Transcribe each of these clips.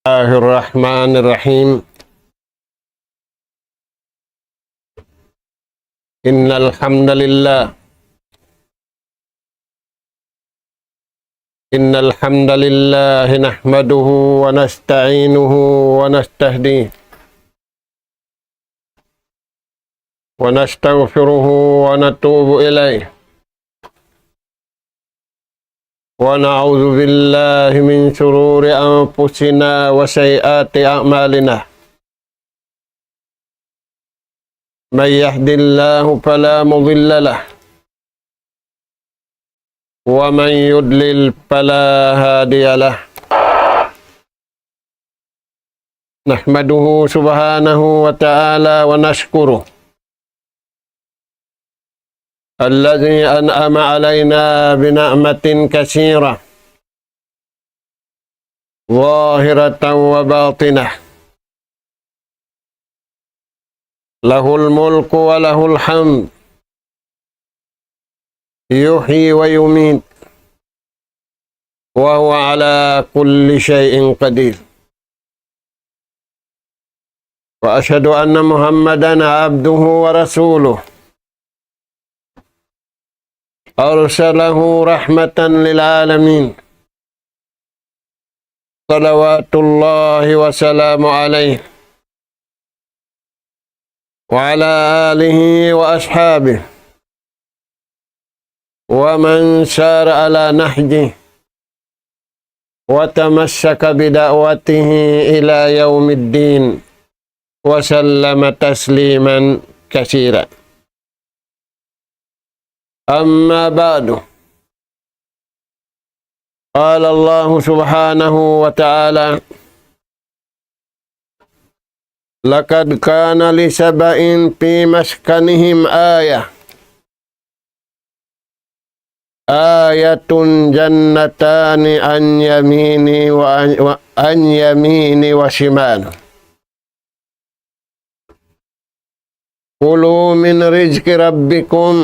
الله الرحمن الرحيم. إن الحمد لله نحمده ونستعينه ونستهديه ونستغفره ونتوب إليه ونعوذ بالله من شرور أنفسنا وسيئات أعمالنا. من يهد الله فلا مضل له ومن يضلل فلا هادي له. نحمده سبحانه وتعالى ونشكره الذي أنعم علينا بنعمة كثيرة ظاهرة وباطنة، له الملك وله الحمد، يحيي ويميت وهو على كل شيء قدير. وأشهد أن محمدًا عبده ورسوله أرسله رحمة للعالمين، صلوات الله وسلامه عليه وعلى آله وأصحابه ومن سار على نهجه وتمسك بدعوته إلى يوم الدين وسلم تسليما كثيرا. أما بعد، قال الله سبحانه وتعالى: لقد كان لسبإ في مسكنهم آية جنتان عن يمين وشمال كلوا من رزق ربكم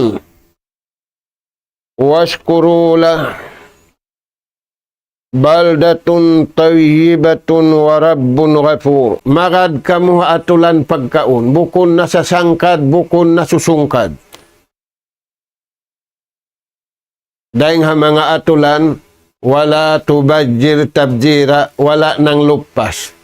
washkuru lah baldatun tayyibatun wa rabbun ghafur. Magad kamu atulan pagkaon, bukon na sasangkad, bukon na susungkad. Daing ha mga atulan, wala tubajir tabjira, wala nang lupas.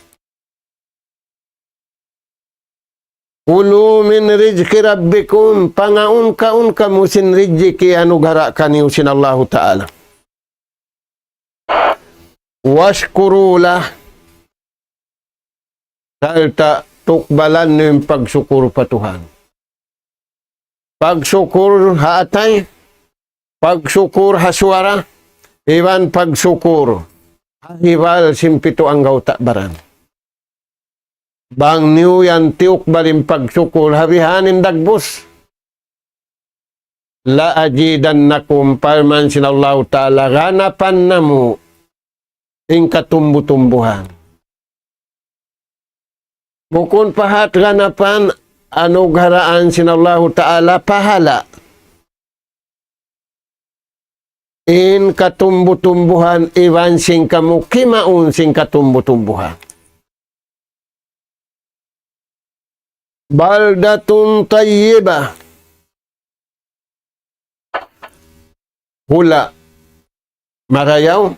Kulu min rizki rabbikum, pangaun kamu sin rizki anugara kaniu sin Allah Ta'ala. Washkurulah, salta tukbalan nyo yung pagsukur pa Tuhan. Pagsukur haatay, pagsukur haswara, iwan pagsukur, hibal simpito ang gauta baran. Bang niyo yan tiuk balim pagsukul habihanin dagbus. La ajidan nakum parman sinallahu ta'ala ganapan namu ing katumbu-tumbuhan. Bukun pahat ganapan anugaraan sinallahu ta'ala pahala. In katumbu-tumbuhan iwan sing kamu kimaun sing katumbu-tumbuhan. Baldatun tayyibah, hula marayaw,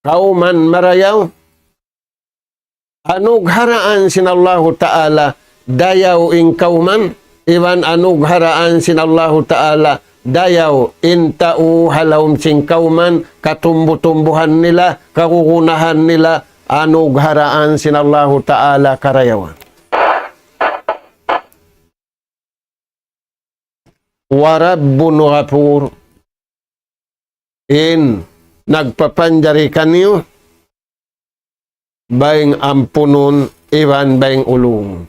kauman marayaw, anugharaan sinallahu ta'ala dayaw ing kauman, iwan anugharaan sinallahu ta'ala dayaw intau halawm sing kauman, katumbu-tumbuhan nila, kakukunahan nila, anugharaan sinallahu ta'ala karayawan. Warabbun ghafur, in nagpapanjari kanyo baing ampunon iwan baing ulung.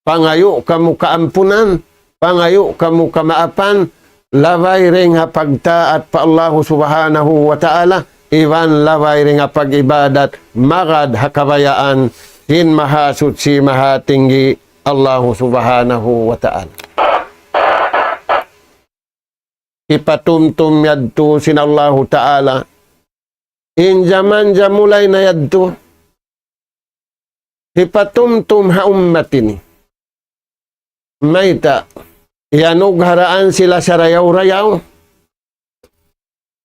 Pangayo kamu kaampunan, pangayo kamu kamaapan, laway ring hapagtaat pa Allah subhanahu wa ta'ala, iwan laway ring hapagibadat, magad hakabayaan, hin mahasut si mahatinggi Allah subhanahu wa ta'ala. Ipatumtum yadto sinallahu ta'ala in zaman jamulay na yadto hipatumtum ha ummatini. Mayta, iyanugharaan sila sa rayaw-rayaw.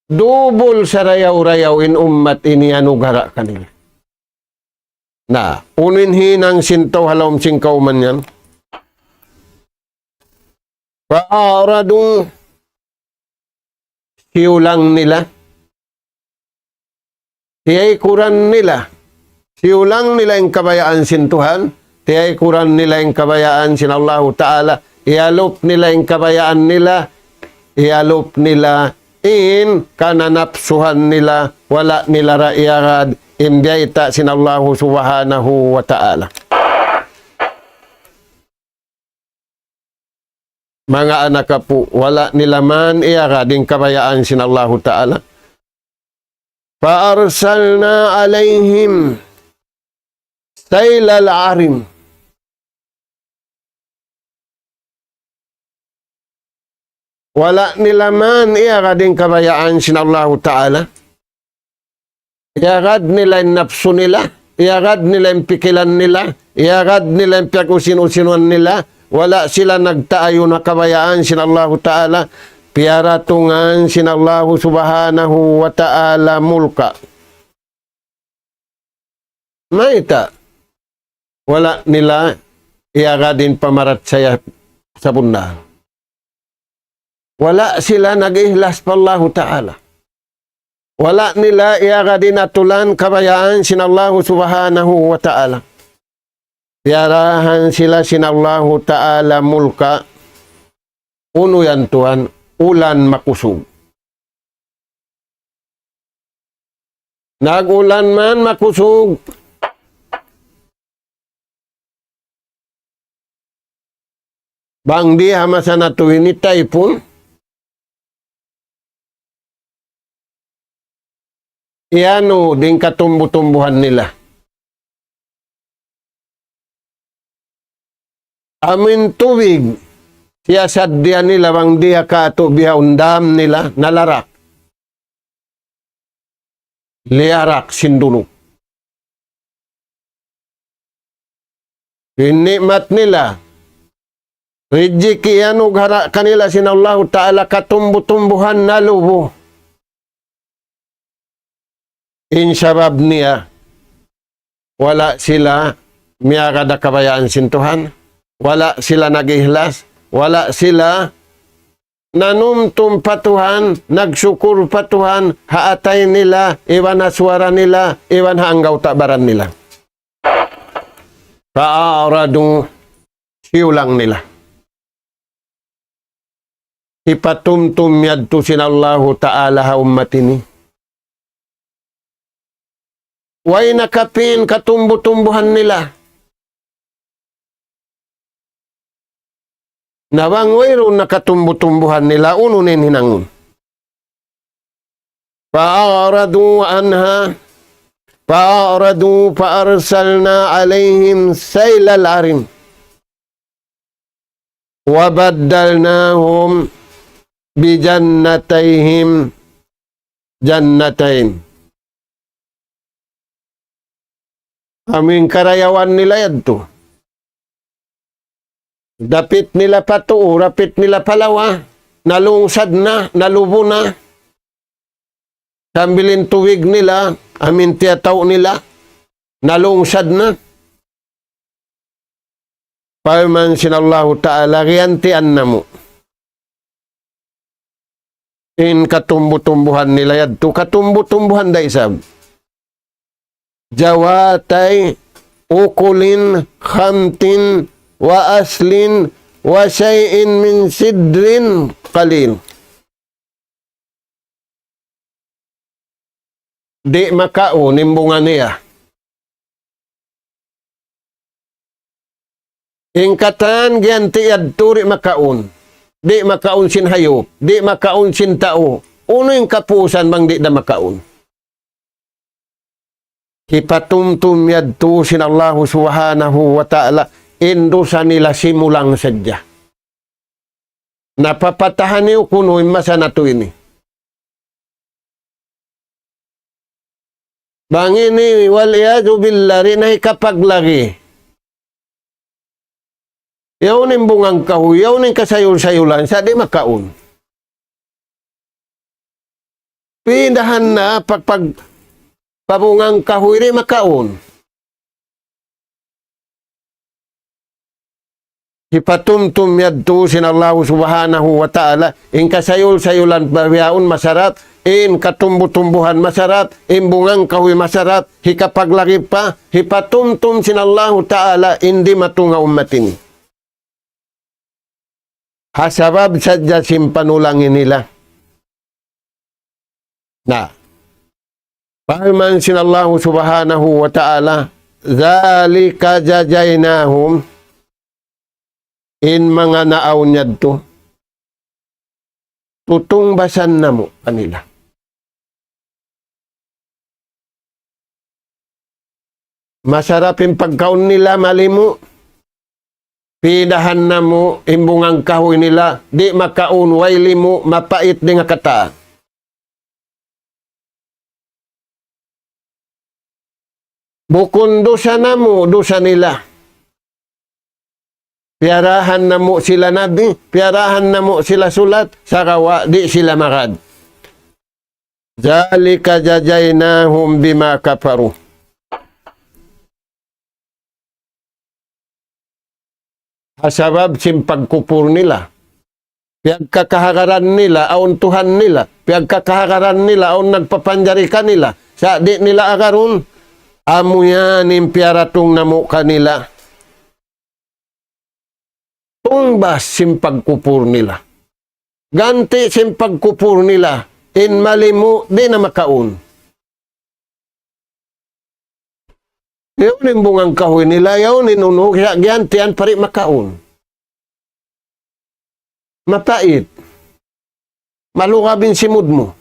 Dubol sa rayaw-rayaw in ummat iniyanughara kanila. Na, unin hinang sintaw halawm singkaw man yan. Paaradong siulang nila. Tiyay kuran nila. Siulang nila yung kabayaan sin Tuhan. Tiyay kuran nila yung kabayaan sin Allahu Ta'ala. Ialop nila yung kabayaan nila. Ialop nila in kananapsuhan nila. Wala nila raiyagad. Imbiyayta sin Allahu Subhanahu wa Ta'ala. Mga anak po, wala nila man iyagad yung kabayaan sin Allahu Ta'ala. Faarsalna alayhim saylal arim. Wala nila man iyagad yung kabayaan sin Allahu Ta'ala. Iyagad nila yung napso nila. Iyagad nila yung pikilan nila. Iyagad nila yung piyakusin-usinuan nila. Wala sila nagtaayo na kabayaan sin Allahu Ta'ala. Piaratungan sin Allahu Subhanahu wa Ta'ala mulka. Maita. Wala nila iyagadin pamarat saya sa bunda. Wala sila nag-ihlas pa Allahu Ta'ala. Wala nila iyagadin atulan kabayaan sin Allahu Subhanahu wa Ta'ala. Piarahan sila sin Allahu Ta'ala mulka. Uno yan Tuhan. Ulan makusog. Nag-ulan man makusog. Bang di hamasa na tuwin ni typhoon. Iano din katumbu-tumbuhan nila. Amin tubig. Siya sadya nila bang diya kato biya undam nila nalarak. Liarak sindunok. Inikmat nila. Rijiki anughara kanila sin Allah Ta'ala katumbu-tumbuhan na lubo. Insabab niya. Wala sila miyagada kabayaan sin Tuhan. Wala sila nag-ihlas. Wala sila nanumtum patuhan, nagsyukur patuhan, haatay nila, iwan aswara nila, iwan haanggaw tabaran nila. Paaradong siulang nila. Ipatumtum yadto sin Allahu Ta'ala ha ummatini. Way nakapin katumbu-tumbuhan nila. Nawangwero nakatumbu-tumbuhan nila ununin hinangun. Fa'aradu anha fa'aradu fa'arsalna alayhim saylal arim wa baddalnahum bijannatayhim jannatain. Aming karayawan nila yadto. Dapit nila patuo, rapit nila palawa, nalungsad na, nalubo na. Sambilin tuwig nila, amin tiyataw nila, nalungsad na. Paman sin Allahu Ta'ala, riyantian na mo. In katumbu-tumbuhan nila yadto, katumbu-tumbuhan da isab. Jawatay, ukulin, khamtin, wa aslin wa shay'in min sidrin qalil. Di makao nimbungan niya. Ingkatan giyanti adturi makaon. Di makaon sin hayop, di makaon sin tao. Uno yung kapusan bang di na makaon. Hipatumtum yadto sin Allahu Subhanahu wa Ta'ala. Indo sa nila simulang sadya. Napapatahan niyo kuno masa na to ini. Bangini waliyadu billari na ikapaglagi. Yaw ning bungang kahoy, yaw ning kasayul-sayulan, sa di makaon. Pindahan na pagpag pabungang kahoy di makaon. Hipatumtum yadto sinallahu subhanahu wa ta'ala, in kasayul-sayulan bawiaon masarap, in katumbu-tumbuhan masarap, in bungang kahoy masarap, hikapaglagi pa, hipatumtum sinallahu ta'ala, hindi matunga ummatin. Hasabab sadya simpanulangin nila. Na, pahaman sinallahu subhanahu wa ta'ala, zalika jajaynahum, in mga naaw niya to, tutungbasan na mo kanila. Masarap yung pagkaon nila, mali mo. Pidahan na mo, imbungang kahoy nila, di makaon, waili mo, mapait di nga kata. Bukon dosa na mo, dosa nila. Piarahan na mo sila nabi, piarahan na mo sila sulat, sarawa, di sila marad. Zalika jajaynahum bima kafaru. Asabab simpagkupur nila. Piyagkakahagaran nila, aun Tuhan nila. Piyagkakahagaran nila, aun nagpapanjarikan nila. Sa di nila agarun, amuyan impiaratong namu kanila. Tungbas simpagkupur nila. Ganti simpagkupur nila. In malimu, di na makaun. Yaw ning bungang kahoy nila, yaw ninunog, gantian pari makaun. Mapait. Malukabin simud mo.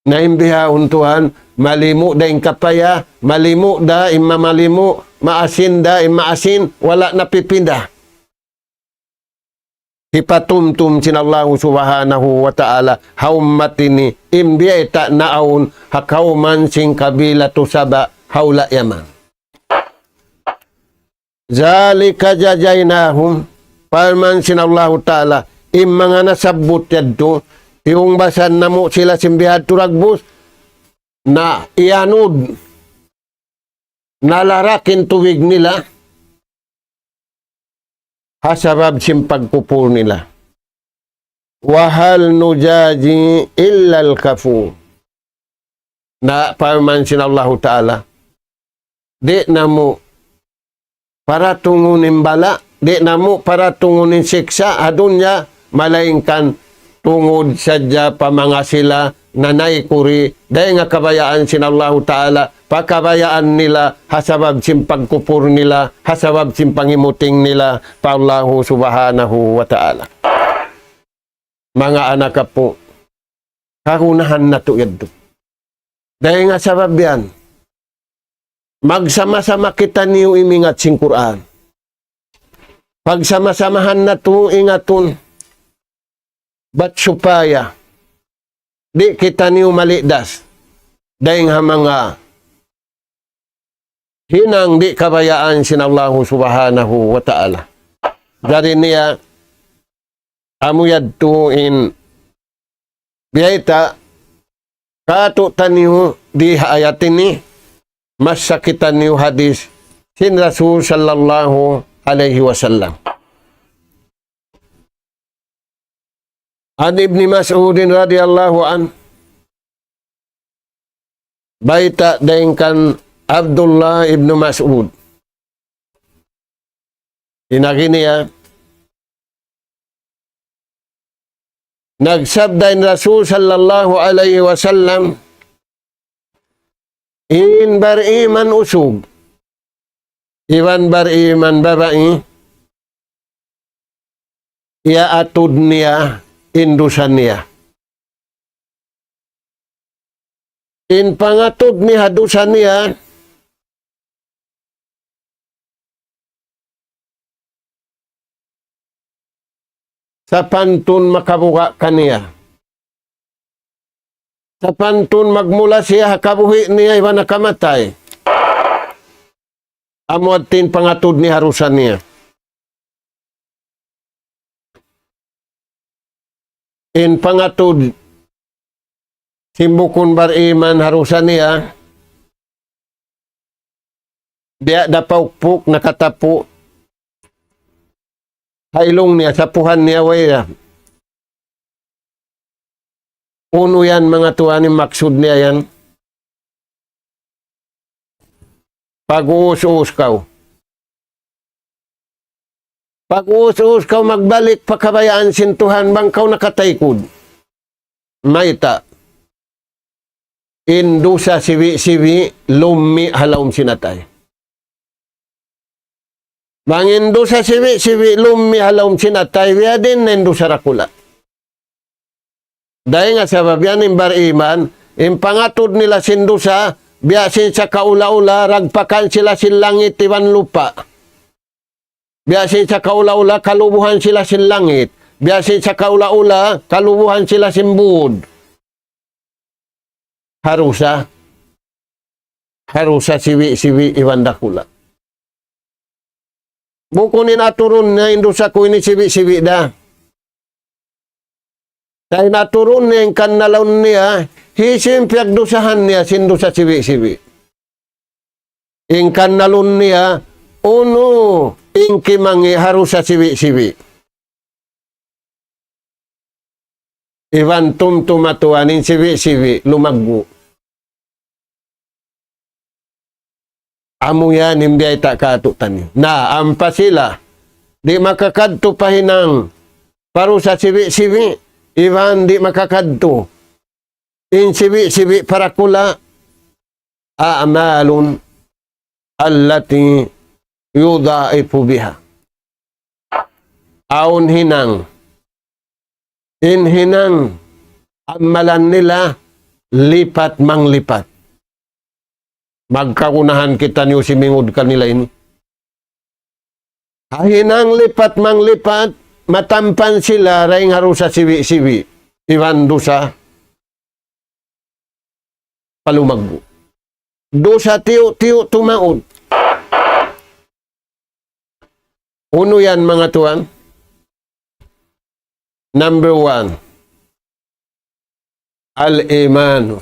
Naimbihahon Tuhan, malimu da yung kapaya, malimu da imamalimu, maasin da imaasin, wala napipinda. Hipatumtum sinallahu subhanahu wa ta'ala, haumatini, imbiya ita naawon, hakauman sing kabila tu saba, haula yaman. Zalika jajaynahum, palman sinallahu ta'ala, mga nasabot yadto, yung basan na mo sila simbihad turagbos, na ianod, nalarakin tuwig nila, hasabab simpagpupur nila. Wahal nujaji illal kafur. Na palman sinallahu ta'ala, di na mo para tungunin bala, di na mo para tungunin siksa, adun niya malaingkan tungod sadya pamanga sila nanay kuri, dahil nga kabayaan sinallahu ta'ala, pakabayaan nila, hasabab simpagkupur nila, hasabab simpangimuting nila, pa Allahu subhanahu wa ta'ala. Mga anak po, karunahan na to yadto. Dahil nga sabab yan, magsama-sama kita niyo imingat sing Quran. Pagsama-samahan na to ingaton, bat supaya, di kita niyo malidas. Dahil nga mga hinang di kabayaan sinallahu subhanahu wa ta'ala. Dari niya, amuyad tuin, biyayta, kato taniyo di ayatin ni, mas sakitan niyo hadis, sin Rasul sallallahu alaihi wasallam. An Ibni Mas'udin radhiyallahu an, baita daingkan Abdullah ibnu Mas'ud. Inaginiya, nagsabdain Rasul sallallahu alaihi wasallam, in bariman usog, iwan bariman babae, iya atud niya, indusan niya. In pangatud ni hadusan niya, sa pantun makabuka kaniya. Tapantun magmula siya kabuhi niya iba nakamatay. Amot tin pangatud ni harusan niya. In pangatud simbukun bar iman harusan niya. Dia dapaukpuk nakatapu. Hailong niya sapuhan niya waya. Uno yan mga tuan yung maksud niya yan. Pag-uus-uus ka. Pag-uus-uus ka, magbalik pakabayaan sintuhan bang kau nakataykod. Maita. Indusa siwi-siwi, lumi halawm sinatay. Bang indusa siwi-siwi, lumi halawm sinatay, wiya din na indusa rakula. Dahil nga sa babian ng bariman, yung pangatod nila sindusa, biyasin sa kaula-ula, ragpakan sila silangit iwan lupa. Biyasin sa kaula-ula, kalubuhan sila silangit. Biyasin sa kaula-ula, kalubuhan sila simbud. Harusa. Harusa siwi-siwi iwan dakula. Bukunin aturun na indusa ko ini siwi-siwi da. Dahil naturun niya yung kanalaon niya, hisim piyagdusahan niya sindusa siwi-siwi. Yung kanalon niya, uno, ingki mangi harusa siwi-siwi. Iwan tumtumatuan in siwi-siwi, lumaggo. Amo yan, hindi ay takatutan niyo. Na, ampa sila. Di makakadto pahinang parusa siwi-siwi. Iwan di makakadto. In siwi-siwi para kula. A'malun allati yudaifu biha. Aun hinang. In hinang. Amalan nila lipat manglipat. Magkakunahan kita niyo simingod kanila ini. Hinang lipat manglipat. Matampan sila raing harusa siwi-siwi. Iwan dosa palumagbo. Dosa tiyo-tiyo tumaod. Uno yan mga tuan. Number 1. Al-imanu.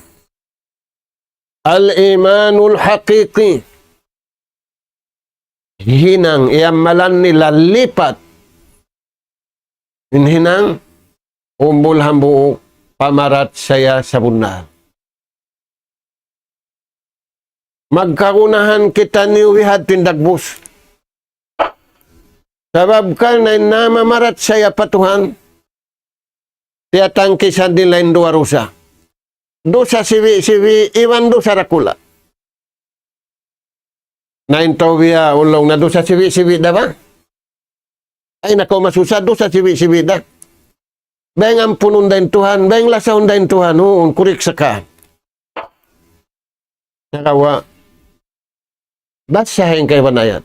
Al-imanul haqiqi. Hinang iamalan nila lipat. Hinang umbul hambuok pamarat saya sa bunahan. Magkakunahan kita ni wihad tindagbus. Sabab ka na namamarat saya patuhan. Tiyatangkisan din lain dua rusa. Dosa siwi-siwi, iwan dosa rakula. Naintaw biya ulong na dosa siwi-siwi da ba? Ay nako masusad dosa siwi-siwi da. Beng ampunon dahin Tuhan, beng lasaon dahin Tuhan, noon kurik saka. Nakawa. Basahin kay banayat.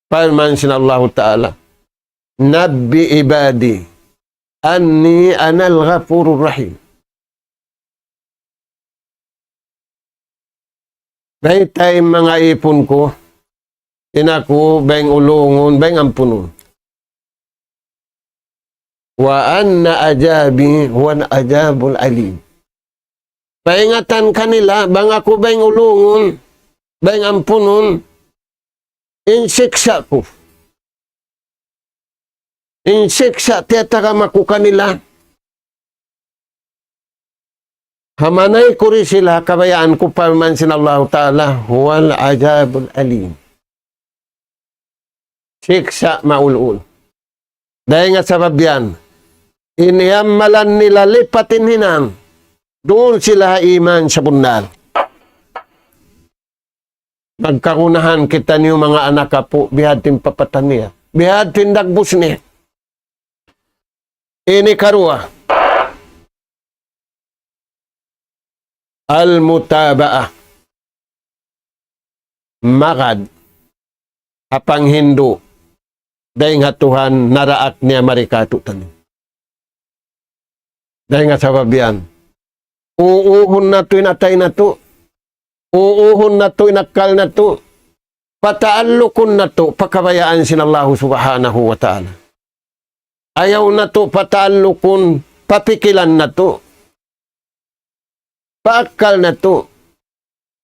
Firman sin Allah Ta'ala. Nabbi ibadi. Anni anal ghafurur rahim. May time mga ipon ko. Inaku, beng ulungon, beng ampunon. Wa anna ajabi huwa ajabul alim. Paingatan kanila, bang ako bang ulungon, bang ampunon, insiksa ko. Insiksa tiyataka maku kanila. Hamanay ko rin sila, kabayaan ko pa man sin Allah Ta'ala, huwal ajabul alim. Siksa maulul. Dahil nga sabab yan, iniyamalan nila lipatin hinang. Doon sila iman sa bundal. Magkakunahan kita niyo mga anak kapo, bihatin papatan niya. Bihatin dagbus niya. Ini karua. Al-mutaba'ah. Magad. Apang Hindu. Dahil nga Tuhan naraat niya marikatu tanin. Dahil nga sabab yan, Uuhon na to, inatay na to. Uuhon na to, inakal na to. Pataalukon na to, pakabayaan sin Allah subhanahu wa ta'ala. Ayaw na to, pataalukon, papikilan na to. Paakal na to.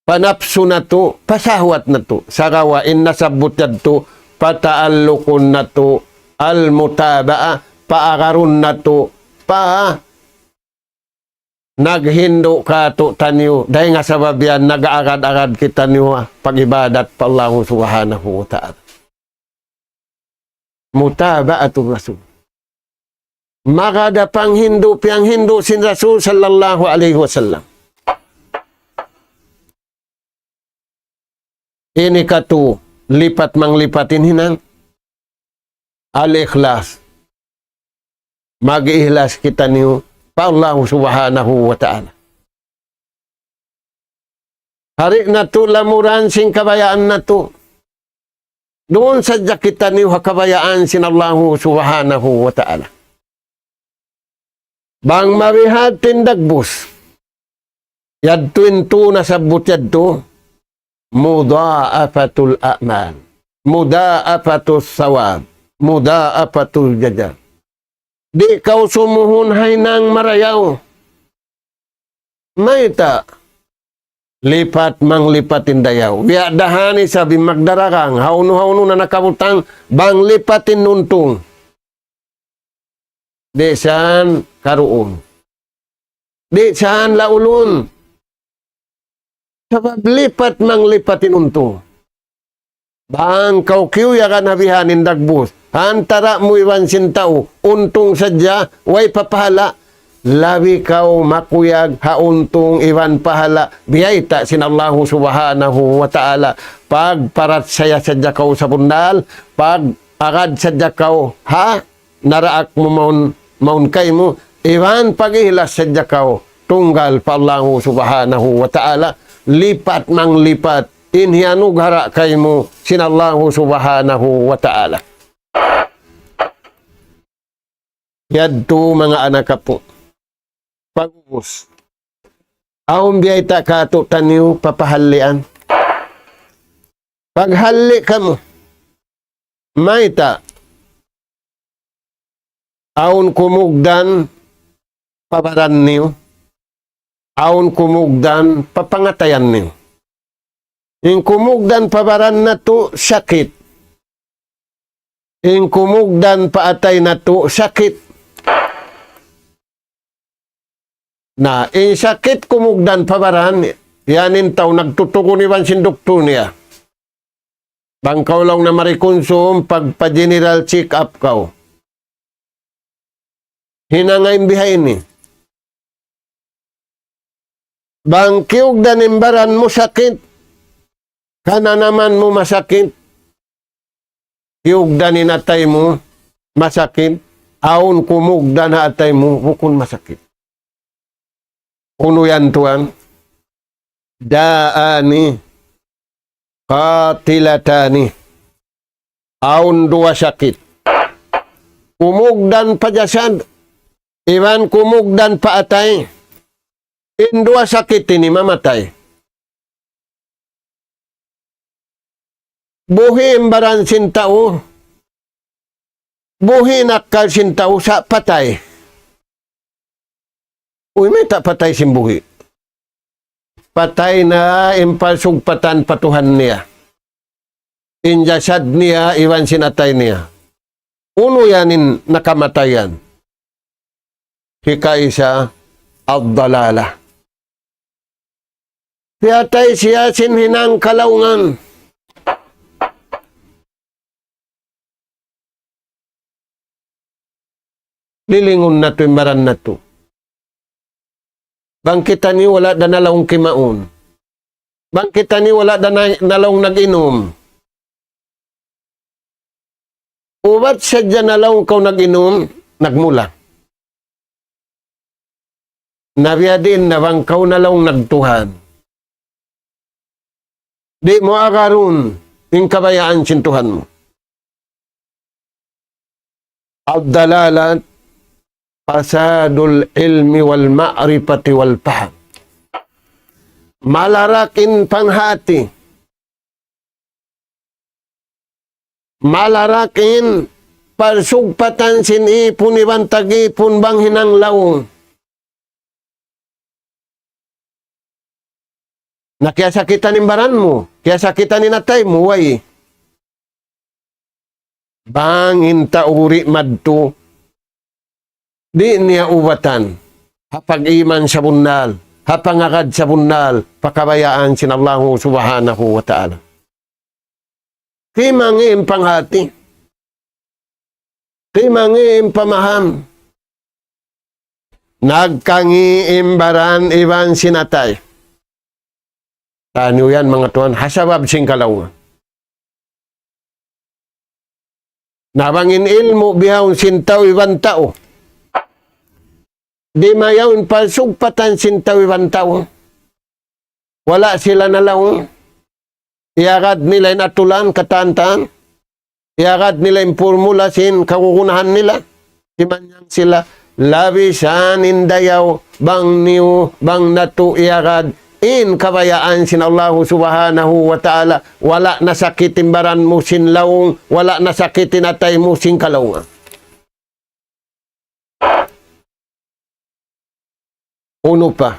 Panapso na to, pasahwat na to. Sarawain na sabutad to, pataalukon na to, almutaba'a, paararon na to, naghindo ka to tanyo. Dahil nga sa babiyan, nag-aagad-agad kita niyo pag-ibadat pa Allah subhanahu wa ta'ala. Mutaba'atul Rasul. Magada pang Hindu, piyang Hindu sin Rasul sallallahu alaihi wasallam. Ini katu lipat manglipatin hinang al-ikhlas. Mag-ihlas kita niyo pa Allah subhanahu wa ta'ala. Hari na to lamuran sing kabayaan na to. Doon sadya kita niyo kabayaan sin Allah subhanahu wa ta'ala. Bang marihat tindagbus. Yadtuin to nasabot yadto. Mudha'afatul a'mal. Mudha'afatul sawab. Mudha'afatul jajar. Di kau sumuhun hay nang marayaw. May ta. Lipat manglipatin dayaw. Wiadahani sabi magdarakang. Hauno-hauno na nakabutang. Bang lipatin nuntung. Di saan karuon. Di saan laulun. Sabab lipat manglipatin untung. Bang kau kiw yakan habihanin dagbus. Antara mo iwan sintao. Untung sadya. Way papahala. Labi kau makuyag hauntong iwan pahala. Biyayta sin Allah subhanahu wa ta'ala. Pag parat saya sadya kau sa bundal. Pag agad sadya kau. Naraak mo maun kay mo. Iwan pag-ihlas sadya kau. Tunggal pa Allah subhanahu wa ta'ala. Lipat mang lipat. Inhianug hara kay mo. Sin Allah subhanahu wa ta'ala. Yadto mga anak po. Pag-ubos. Aong biyay ta kato taniw papahalian. Paghali ka mo. May ta. Aon kumugdan pabaran niyo. Aon kumugdan papangatayan niyo. Yung kumugdan pabaran na to, sakit. Yung kumugdan paatay na to, sakit. Na, yung sakit kumugdan pabaran, yanin tao nagtutuko ni Wansin doktor niya. Bangkaw lang na marikonsum, pagpa-general check-up kaw. Hinangay bihay ni. Bang kiugdan imbaran mo sakit. Kana naman mo masakit. Kiugdan inatay mo masakit. Aon kumugdan na atay mo bukun masakit. Uno yan tuan. Daani. Katilatani. Aon dua sakit. Kumugdan pajasad. Iwan kumugdan pa atay. Indua sakit ini mamatay. Buhi imbaran sintao. Buhi nakal sintao sa patay. Uy, may tak patay simbuhi. Patay na impalsugpatan patuhan niya. Injasad niya, iwan sinatay niya. Uno yanin nakamatayan. Hikaisa ad-dalala. Piyatay siya sinhinang kalaungan. Lilingon na to, imbaran na to. Bangkitan ni wala da nalaong kimaon. Bangkitan ni wala da nalaong nag-inom. Ubat sadya nalaong kau nag-inom, nagmula. Nabiyadin na bangkaw nalaong nagtuhan. Di mo agarun yung kabayaan sintuhan mo. Ad-dalalat fasadul ilmi wal ma'rifati wal faham. malarakin panghati, malarakin parsugpatan sinipon ibang tagipon bang hinanglaw. Na kaya sakitan imbaran mo, kaya sakitan inatay mo, way. Bangin tauri madto, di niya uwatan, hapag iman sa bunal, hapangagad sa bunal, pakabayaan sinallahu subhanahu wa ta'ala. Kimangin panghati, kimangin pamaham, nagkangiimbaran iban sinatay. Ano yan mga tuan, hasabab singkalaw. Nabangin ilmo bihawon sintaw iban tao. Di mayawin palsugpatan sintaw iban tao. Wala sila nalaw. Iagad nila inatulan katantan. Iagad nila yung formula sin kakukunahan nila. Simanyang sila labisan indayaw bang niyo bang natu iagad in kabayaan sin Allah subhanahu wa ta'ala, wala nasakitin baran mo sin lawong, wala nasakitin atay mo sin kalawang. Uno pa,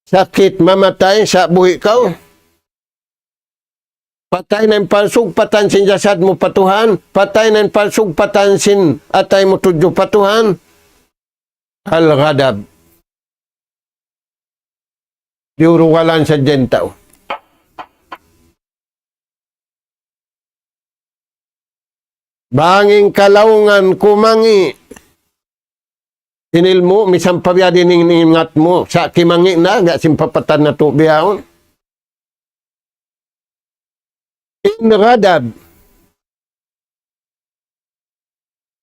sakit mamatay sa buhi kau, patay na yung palsugpatan sin jasad mo patuhan, patay na yung palsugpatan sin atay mo tudyo patuhan, al-ghadab. Diuruwalan sa jentaw. Banging kalaungan kumangi. Inilmo, misang pabiyadin ingat mo. Sa kimangi na, gak simpapatan na to biyahon. Inradab.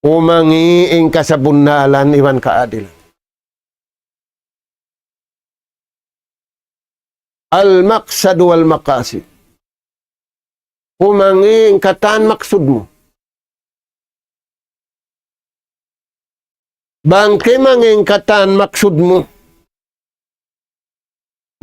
Kumangi ing kasabunalan iwan kaadil. Al-maqsad wal maqasid. Kumanging katan maksud mo. Bangke manging katan maksud mo.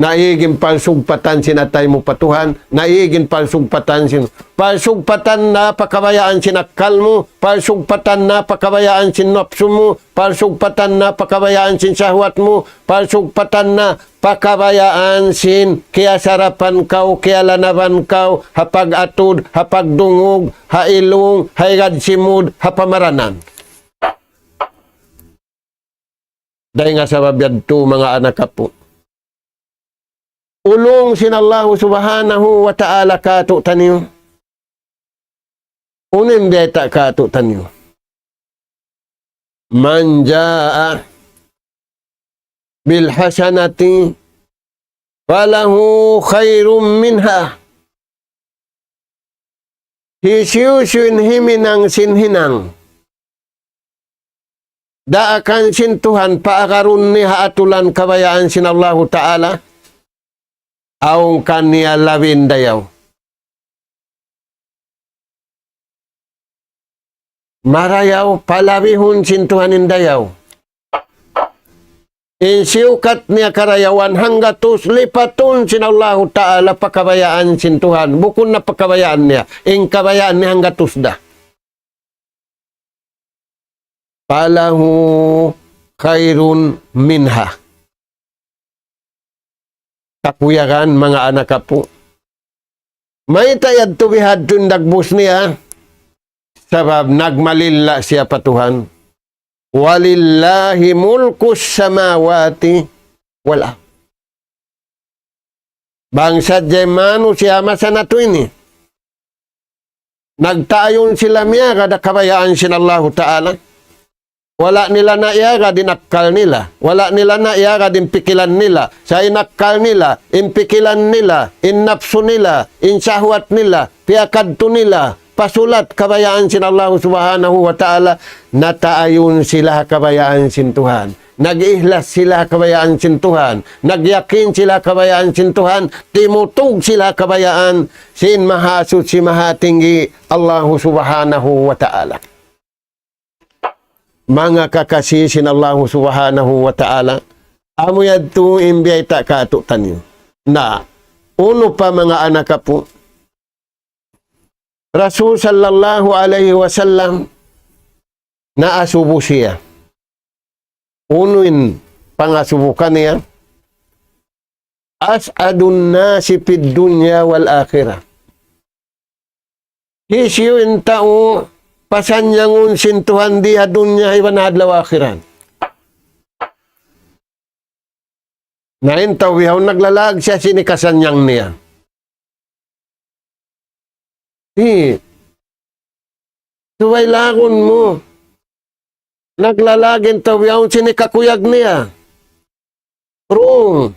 Naigin palsugpatan sinatay mo patuhan, naigin palsugpatan palsugpatan na pakabayaan sinakal mo, palsugpatan na pakabayaan sin nafsu mo, palsugpatan na pakabayaan sin sahwat mo, palsugpatan na pakabayaan sin kaya sarapan kau, kaya lanaban kau, hapag atud, hapag dungog, hailong, haigad simud, hapamaranan. Dahil nga sa babiyad to mga anak po. Ulong sinallahu subhanahu wa ta'ala kato taniyo. Unim beta kato taniyo. Man jaa bil hasanati falahu khairum minha. Hisiyusun himinang sinhinang. Daakan sintuhan paakarun ni haatulan kabayaan sinallahu ta'ala. Aung kaniya lawin dayaw. Marayaw palawihun sintuhanin dayaw. Insiukat niya karayawan hanggatus lipatun sinallahu ta'ala pakabayaan sintuhan. Bukun na pakabayaan niya. Ing kabayaan niya hanggatus da. Palahu khairun minha. Kapuyakan mga anak po. May tayad tubihad tundagbus niya. Sabab nagmalilla siya patuhan. Walillahi mulkus samawati wala. Bangsa jemanu siya masanato ini. Nagtayon sila miya kada kabayaan sinallahu ta'ala. Wala nila na iyaga, dinakal nila. Wala nila na iyaga, pikilan nila. Sa inakal nila, impikilan nila, innapso nila, insahwat nila, piakadto nila, pasulat kabayaan sin Allah subhanahu wa ta'ala, nataayon sila kabayaan sin Tuhan. Nag-ihlas sila kabayaan sin Tuhan. Nagyakin sila kabayaan sin Tuhan. Timutug sila kabayaan sin mahasud si mahatinggi Allah subhanahu wa ta'ala. Mga kakasisin Allah subhanahu wa ta'ala, Amo yadto imbiyay ta kato tanyo. Na, uno pa mga anak ka po, Rasul sallallahu alaihi wasallam naasubo siya. Unuin pangasubukan niya. As'adun nasi fid dunya wal akhirah. Hisiyuin tao pasanyangun sintuhan diha dunya iwan adlaw akhiran. Nain tawihaw naglalag siya sinikasanyang niya. Tuway lagon mo. Naglalagin tawihaw sinikakuyag niya. Rung.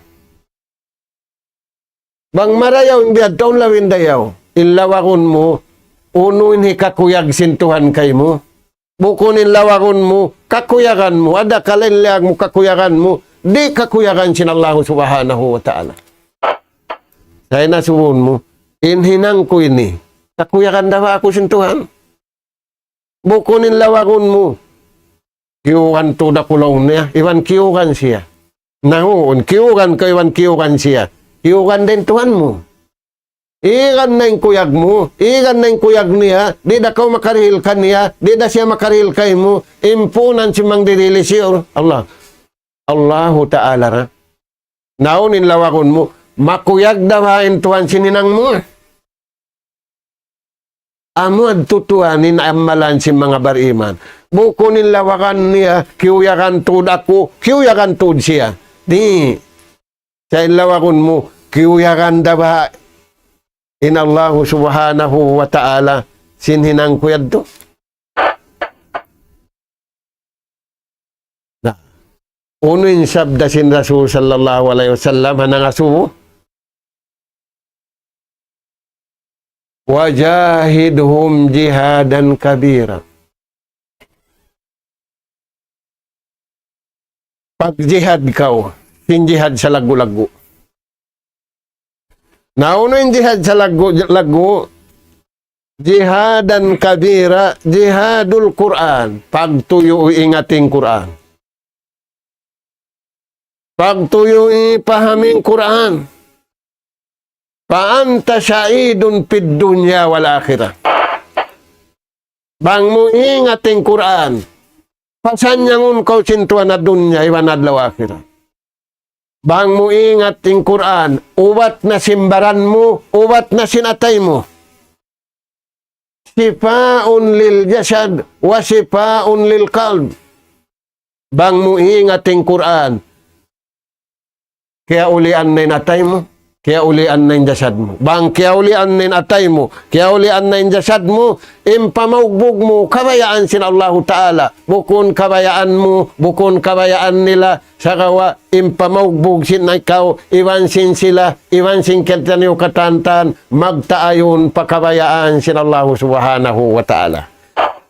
Bang marayaw imbiyad taon lawin dayaw. Ilawakon mo. Unuin kakuyag sintuhan kay mo. Bukunin lawakon mo. Kakuyagan mo. Ada kalinlayag mo kakuyagan mo. Di kakuyagan sinallahu subhanahu wa ta'ala. Saya nasubun mo. Inhinang ko ini. Kakuyagan daw ako sintuhan. Bukunin lawakon mo. Kiyugan to na pulaw niya. Iwan kiyugan siya. Nahuon. Kiyugan ko iwan kiyugan siya. Kiyugan din tuhan mo. Igan na yung kuyag mo. Igan na yung kuyag niya. Di da kau makarihil ka niya. Di da siya makarihil kay mo. Impunan si mang dirili siya. Allah. Allahu Ta'ala ra. Naunin lawakon mo. Makuyag daw hain tuhan sininang mo. Amo ad tutuanin amalan si mga bariman. Bukunin lawakan niya. Kiyuyakan tud ako. Kiyuyakan tud siya. Di. Sa lawakon mo. Kiyuyakan daw in Allah subhanahu wa ta'ala sinhinang kuyad to. Na. Uno yung sabda sin Rasul sallallahu alaihi wasallam hanang asubo. Wajahidhum jihadan kabira. Pag jihad kau, sin jihad sa lagu-lagu. Nauno yung jihad sa lagu, jihadan kabira, jihadul Quran. Pagtuyo ingating Quran. Pagtuyo ipahaming Quran. Paanta sya'idun fid dunya wal akhirah. Bang mo ingating Quran. Pasanyangun kau sintuan na dunya iwan adlaw akhirah. Bang mo ingat ting Quran, ubat na simbaran mo, ubat na sinatay mo. Sipaun lil jasad, wa sipaun lil qalb. Bang mo ingat ting Quran, kaya ulian na inatay mo, kaya ulian na yung jasad mo. Bang kaya ulian na inatay mo, kaya ulian na yung jasad mo, impamaugbog mo, kabayaan sin Allahu Ta'ala. Bukon kabayaan mo, bukon kabayaan nila, sa kawa, impamaugbog sin na ikaw, iwan sin sila, iwan sin keltaniyo katantan, magtaayon pakabayaan sin Allahu Subhanahu wa Ta'ala.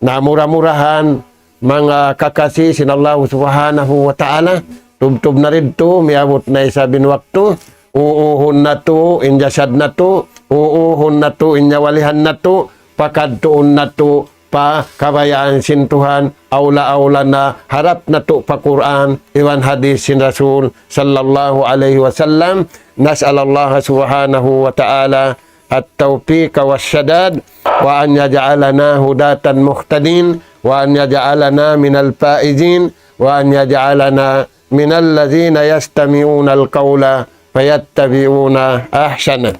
Namura-murahan, mga kakasi sin Allahu Subhanahu wa Ta'ala, tubtub na rin to, miyabot na isa binwakto, uuhon na to, injasad na to, uuhon na to, inyawalihan na to, pakadtuon na to, pa kabayaan sin Tuhan, aula-aula na, harap na to pa Quran, iwan hadis sin Rasul, sallallahu alaihi wasallam, nas'alallah subhanahu wa ta'ala, at-tawfiq wa syadad, wa an yaj'alana hudatan muhtadin, wa an yaj'alana minal faizin, wa an yaj'alana minal ladzina yastami'una al-qawla, fayattabi'una ahsana.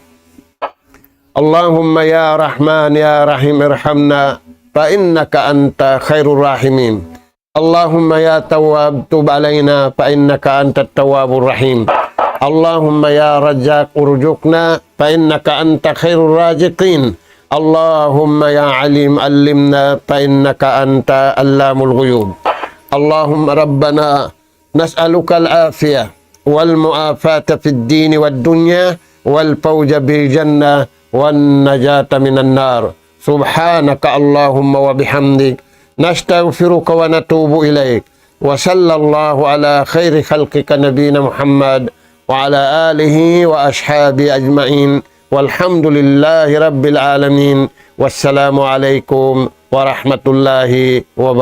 Allahumma ya Rahman ya Rahim irhamna fa innaka anta khairur rahimin. Allahumma ya Tawwab tub alaina fa innaka antat tawwabur rahim. Allahumma ya Razzaq urzuqna fa innaka anta khairur raziqin. Allahumma ya Alim allimna fa innaka anta allamul ghuyub. Allahumma rabbana nas'aluka al-afiyah wal mu'afata fid din wad dunya wal fawza bil jannah wan najata minan nar. Subhanaka Allahumma wa bihamdik nastaghfiruka wa natubu ilaik. Wa sallallahu ala khairi khalqika nabiyina Muhammad wa ala alihi wa ashabi ajma'in. Walhamdulillahi rabbil alamin. Wassalamu alaikum warahmatullahi wabarakatuh.